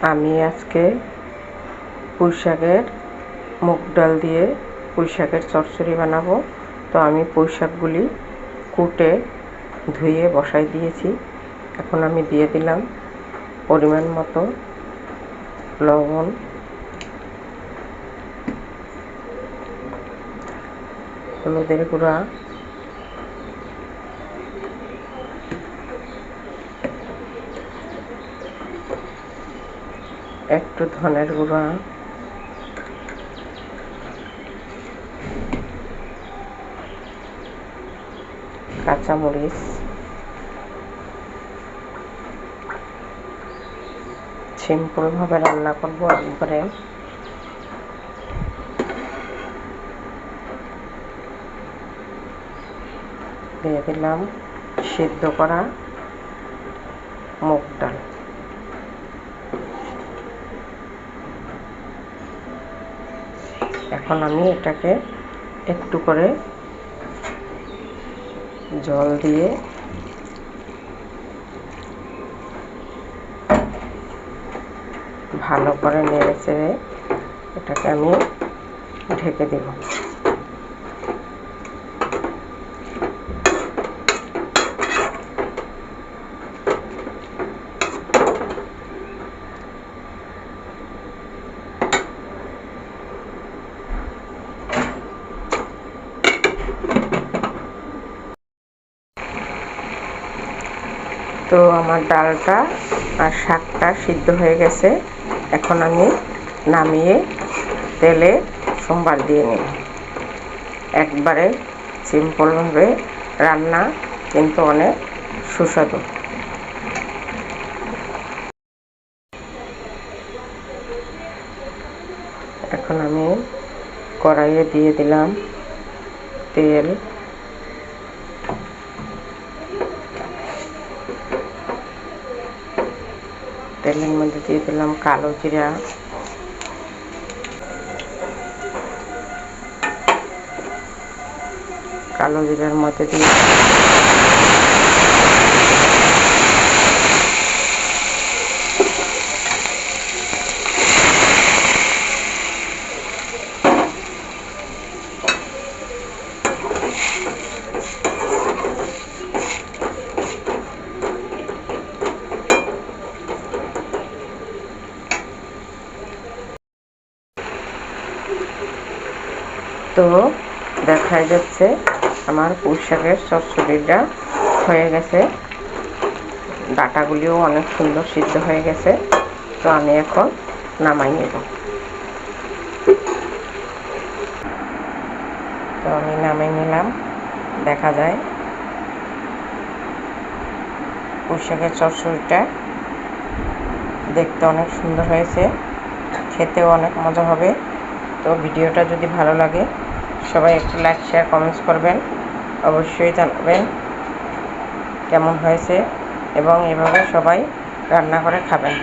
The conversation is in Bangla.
আমি আজকে পুঁই শাকের মুগ ডাল দিয়ে পুঁই শাকের চচ্চড়ি বানাবো। তো আমি পুঁই শাকগুলি কুটে ধুয়ে বসাই দিয়েছি। এখন আমি দিয়ে দিলাম পরিমাণ মতো লবণ, হলুদের গুঁড়া, একটু ধনের গুঁড়া, কাঁচামরিচ, সিম্পলভাবে রান্না করবো একবারে। দিয়ে দিলাম সিদ্ধ করা মুগ ডাল। এখন আমি এটাকে একটু করে জল দিয়ে ভালো করে নেড়ে চেড়ে এটাকে আমি ঢেকে দেব। তো আমার ডালটা আর শাকটা সিদ্ধ হয়ে গেছে। এখন আমি নামিয়ে তেলে সম্বার দিয়ে নিই। একবারে সিম্পলভাবে রান্না, কিন্তু অনেক সুস্বাদু। এখন আমি কড়াইয়ে দিয়ে দিলাম তেল। তেলের মধ্যে দিয়ে দিলাম কালো জিরা, কালো জিরার মধ্যে দিয়ে তো দেখা যাচ্ছে আমার পুঁই শাকের চচ্চড়িটা হয়ে গেছে। ডাটাগুলিও অনেক সুন্দর সিদ্ধ হয়ে গেছে। তো আমি এখন নামাই নেব। তো আমি নামাই নিলাম। দেখা যায় পুঁই শাকের চচ্চড়িটা দেখতে অনেক সুন্দর হয়েছে, খেতেও অনেক মজা হবে। তো ভিডিওটা যদি ভালো লাগে সবাই একটু লাইক, শেয়ার, কমেন্টস করবেন। অবশ্যই জানাবেন কেমন হয়েছে এবং এভাবে সবাই রান্না করে খাবেন।